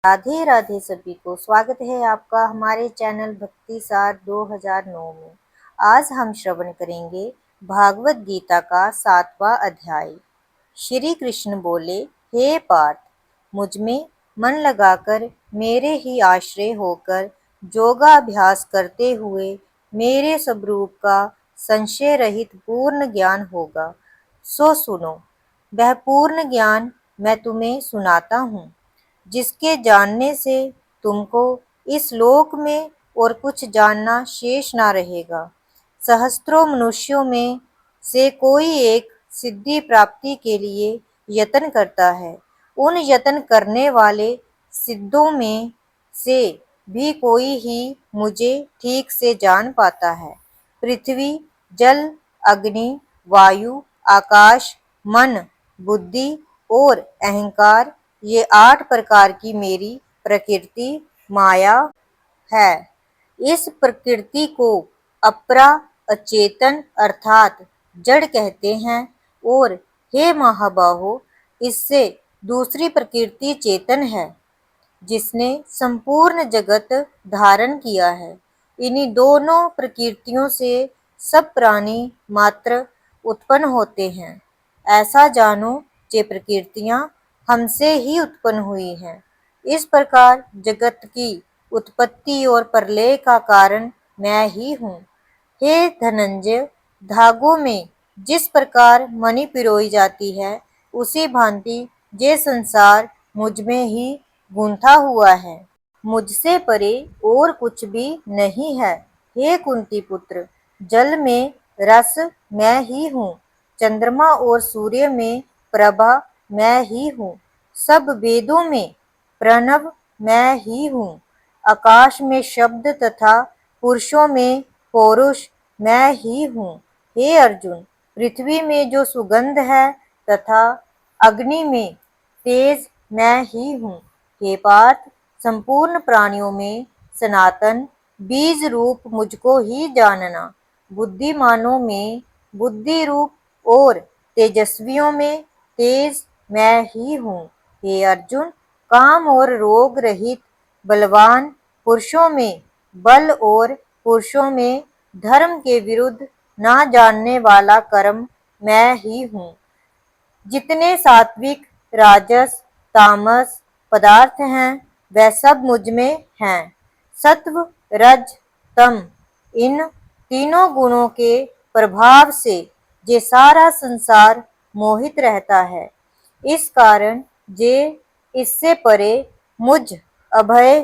राधे राधे सभी को स्वागत है आपका हमारे चैनल भक्ति सार 2009 में। आज हम श्रवण करेंगे भागवत गीता का 7वां अध्याय। श्री कृष्ण बोले, हे पार्थ, मुझ में मन लगाकर मेरे ही आश्रय होकर योगाभ्यास करते हुए मेरे स्वरूप का संशय रहित पूर्ण ज्ञान होगा। सो सुनो, वह पूर्ण ज्ञान मैं तुम्हें सुनाता हूँ, जिसके जानने से तुमको इस लोक में और कुछ जानना शेष ना रहेगा। सहस्त्रों मनुष्यों में से कोई एक सिद्धि प्राप्ति के लिए यत्न करता है। उन यत्न करने वाले सिद्धों में से भी कोई ही मुझे ठीक से जान पाता है। पृथ्वी, जल, अग्नि, वायु, आकाश, मन, बुद्धि और अहंकार, ये 8 प्रकार की मेरी प्रकृति माया है। इस प्रकृति को अपरा, अचेतन अर्थात जड़ कहते हैं। और हे महाबाहो, इससे दूसरी प्रकृति चेतन है, जिसने संपूर्ण जगत धारण किया है। इन्हीं दोनों प्रकृतियों से सब प्राणी मात्र उत्पन्न होते हैं। ऐसा जानो जे प्रकृतियां हमसे ही उत्पन्न हुई हैं। इस प्रकार जगत की उत्पत्ति और प्रलय का कारण मैं ही हूँ। हे धनंजय, धागों में जिस प्रकार मणि पिरोई जाती है, उसी भांति ये संसार मुझ में ही गूंथा हुआ है। मुझसे परे और कुछ भी नहीं है। हे कुंती पुत्र, जल में रस मैं ही हूँ, चंद्रमा और सूर्य में प्रभा मैं ही हूँ, सब वेदों में प्रणव मैं ही हूँ, आकाश में शब्द तथा पुरुषों में पौरुष मैं ही हूँ। हे अर्जुन, पृथ्वी में जो सुगंध है तथा अग्नि में तेज मैं ही हूँ। हे पार्थ, संपूर्ण प्राणियों में सनातन बीज रूप मुझको ही जानना। बुद्धिमानों में बुद्धि रूप और तेजस्वियों में तेज मैं ही हूँ। हे अर्जुन, काम और रोग रहित बलवान पुरुषों में बल और पुरुषों में धर्म के विरुद्ध ना जानने वाला कर्म मैं ही हूँ। जितने सात्विक, राजस, तामस पदार्थ हैं, वह सब मुझ में हैं। सत्व, रज, तम, इन तीनों गुणों के प्रभाव से ये सारा संसार मोहित रहता है। इस कारण जे इससे परे मुझ अभय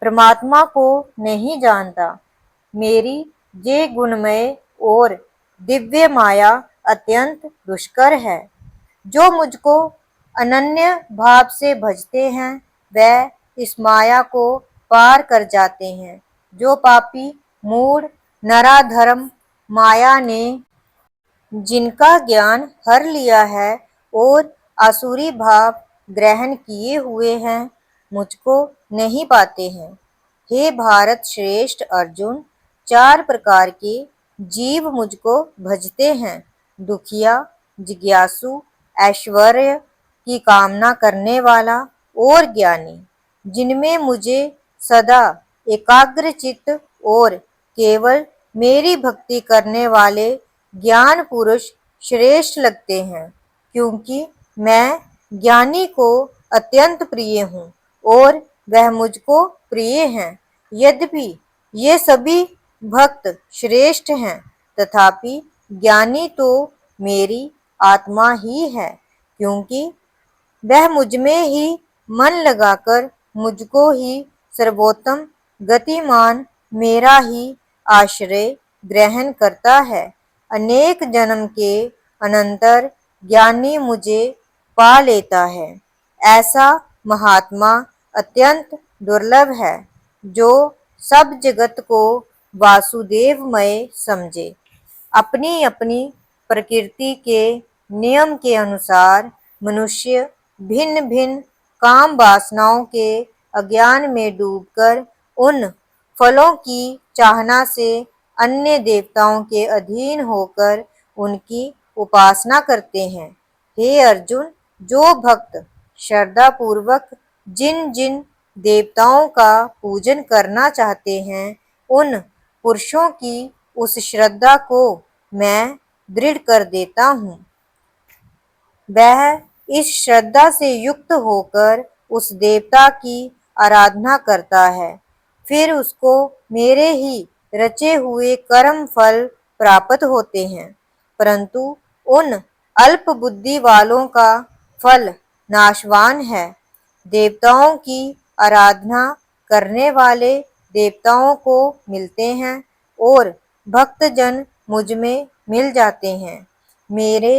परमात्मा को नहीं जानता। मेरी ये गुणमय और दिव्य माया अत्यंत दुष्कर है। जो मुझको अनन्य भाव से भजते हैं, वह इस माया को पार कर जाते हैं। जो पापी, मूढ़, नराधर्म माया ने जिनका ज्ञान हर लिया है और आसुरी भाव ग्रहण किए हुए हैं, मुझको नहीं पाते हैं। हे भारत श्रेष्ठ अर्जुन, 4 प्रकार के जीव मुझको भजते हैं। दुखिया, जिज्ञासु, ऐश्वर्य की कामना करने वाला और ज्ञानी। जिनमें मुझे सदा एकाग्र चित्त और केवल मेरी भक्ति करने वाले ज्ञान पुरुष श्रेष्ठ लगते हैं, क्योंकि मैं ज्ञानी को अत्यंत प्रिय हूँ और वह मुझको प्रिय हैं। यद्यपि ये सभी भक्त श्रेष्ठ हैं, तथापि ज्ञानी तो मेरी आत्मा ही है, क्योंकि वह मुझ में ही मन लगाकर मुझको ही सर्वोत्तम गतिमान मेरा ही आश्रय ग्रहण करता है। अनेक जन्म के अनंतर ज्ञानी मुझे पा लेता है। ऐसा महात्मा अत्यंत दुर्लभ है, जो सब जगत को वासुदेवमय समझे। अपनी अपनी प्रकृति के नियम के अनुसार मनुष्य भिन्न भिन्न काम वासनाओं के अज्ञान में डूबकर उन फलों की चाहना से अन्य देवताओं के अधीन होकर उनकी उपासना करते हैं। हे अर्जुन, जो भक्त श्रद्धा पूर्वक जिन जिन देवताओं का पूजन करना चाहते हैं, उन पुरुषों की उस श्रद्धा को मैं दृढ़ कर देता हूँ। वह इस श्रद्धा से युक्त होकर उस देवता की आराधना करता है, फिर उसको मेरे ही रचे हुए कर्म फल प्राप्त होते हैं। परंतु उन अल्प बुद्धि वालों का फल नाशवान है। देवताओं की आराधना करने वाले देवताओं को मिलते हैं और भक्तजन मुझ में मिल जाते हैं। मेरे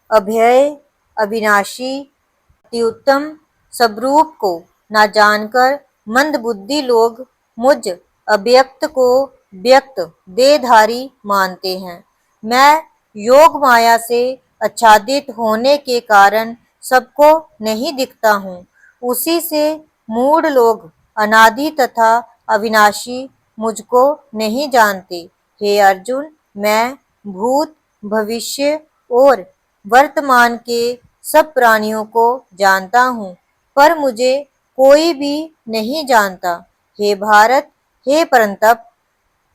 अभय अविनाशी अत्युत्तम स्वरूप को न जानकर मंदबुद्धि लोग मुझ अव्यक्त को व्यक्त देहधारी मानते हैं। मैं योग माया से आच्छादित होने के कारण सबको नहीं दिखता हूँ। उसी से मूढ़ लोग अनादि तथा अविनाशी मुझको नहीं जानते। हे अर्जुन, मैं भूत, भविष्य और वर्तमान के सब प्राणियों को जानता हूँ, पर मुझे कोई भी नहीं जानता। हे भारत, हे परंतप,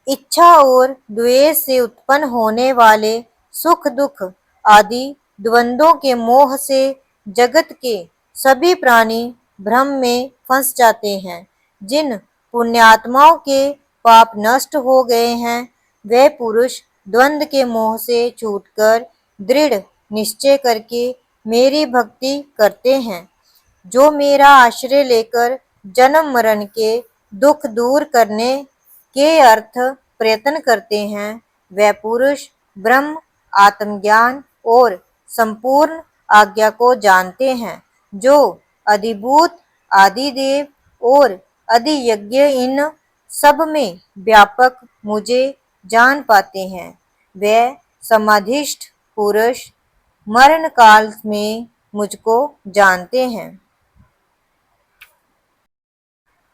इच्छा और द्वेष से उत्पन्न होने वाले सुख दुख आदि द्वंद्वों के मोह से जगत के सभी प्राणी भ्रम में फंस जाते हैं। जिन पुण्यात्माओं के पाप नष्ट हो गए हैं, वे पुरुष द्वंद्व के मोह से छूटकर दृढ़ निश्चय करके मेरी भक्ति करते हैं। जो मेरा आश्रय लेकर जन्म मरण के दुख दूर करने के अर्थ प्रयत्न करते हैं, वह पुरुष ब्रह्म, आत्मज्ञान और संपूर्ण आज्ञा को जानते हैं। जो अधिभूत, आदिदेव और अधियज्ञ इन सब में व्यापक मुझे जान पाते हैं, वे समाधिष्ठ पुरुष मरण काल में मुझको जानते हैं।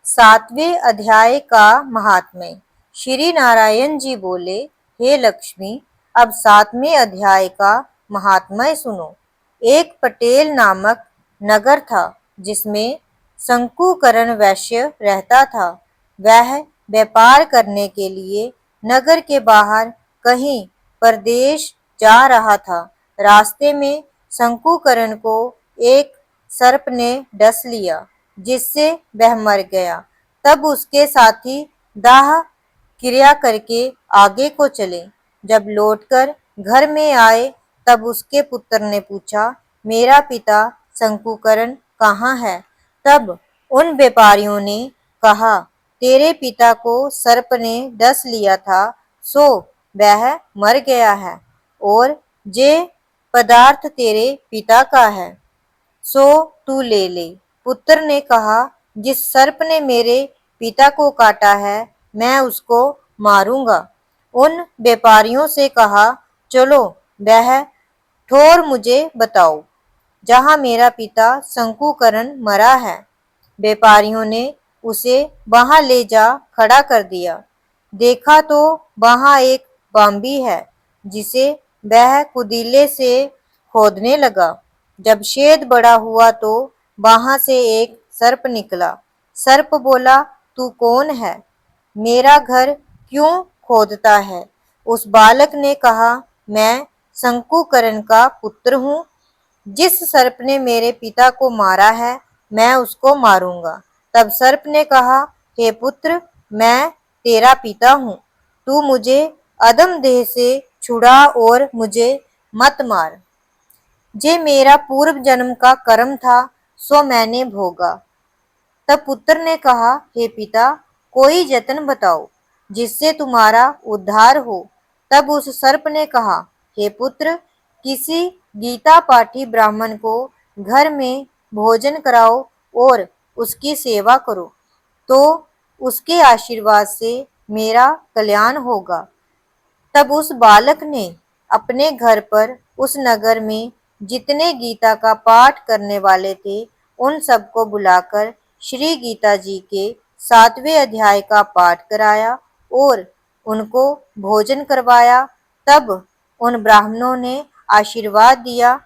7वें अध्याय का महात्म्य। श्री नारायण जी बोले, हे लक्ष्मी, अब 7वें अध्याय का महात्म्य सुनो। एक पटेल नामक नगर था, जिसमें शंकुकरण वैश्य रहता था। वह व्यापार करने के लिए नगर के बाहर कहीं परदेश जा रहा था। रास्ते में शंकुकरण को एक सर्प ने डस लिया, जिससे वह मर गया। तब उसके साथी दाह क्रिया करके आगे को चले। जब लौटकर घर में आए, तब उसके पुत्र ने पूछा, मेरा पिता शंकुकरण कहाँ है? तब उन व्यापारियों ने कहा, तेरे पिता को सर्प ने डस लिया था, सो वह मर गया है, और जे पदार्थ तेरे पिता का है, सो तू ले ले। पुत्र ने कहा, जिस सर्प ने मेरे पिता को काटा है, मैं उसको मारूंगा। उन व्यापारियों से कहा, चलो वह ठोर मुझे बताओ, जहाँ मेरा पिता शंकुकरण मरा है। व्यापारियों ने उसे वहां ले जा खड़ा कर दिया। देखा तो वहां एक बांबी है, जिसे वह कुदीले से खोदने लगा। जब छेद बड़ा हुआ तो वहां से एक सर्प निकला। सर्प बोला, तू कौन है? मेरा घर क्यों खोदता है? उस बालक ने कहा, मैं शंकुकरण का पुत्र हूँ। जिस सर्प ने मेरे पिता को मारा है, मैं उसको मारूंगा। तब सर्प ने कहा, हे पुत्र, मैं तेरा पिता हूँ। तू मुझे अधम देह से छुड़ा और मुझे मत मार। जे मेरा पूर्व जन्म का कर्म था, सो मैंने भोगा। तब पुत्र ने कहा, हे पिता, कोई जतन बताओ जिससे तुम्हारा उद्धार हो। तब उस सर्प ने कहा, हे पुत्र, किसी गीता पाठी ब्राह्मण को घर में भोजन कराओ और उसकी सेवा करो, तो उसके आशीर्वाद से मेरा कल्याण होगा। तब उस बालक ने अपने घर पर उस नगर में जितने गीता का पाठ करने वाले थे, उन सबको बुलाकर श्री गीता जी के 7वें अध्याय का पाठ कराया और उनको भोजन करवाया। तब उन ब्राह्मणों ने आशीर्वाद दिया।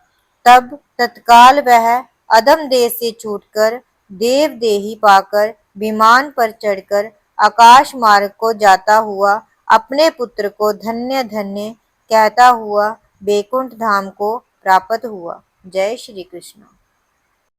तब तत्काल वह अधम देह से छूटकर देव देही पाकर विमान पर चढ़कर आकाश मार्ग को जाता हुआ अपने पुत्र को धन्य धन्य कहता हुआ बैकुंठ धाम को प्राप्त हुआ। जय श्री कृष्ण।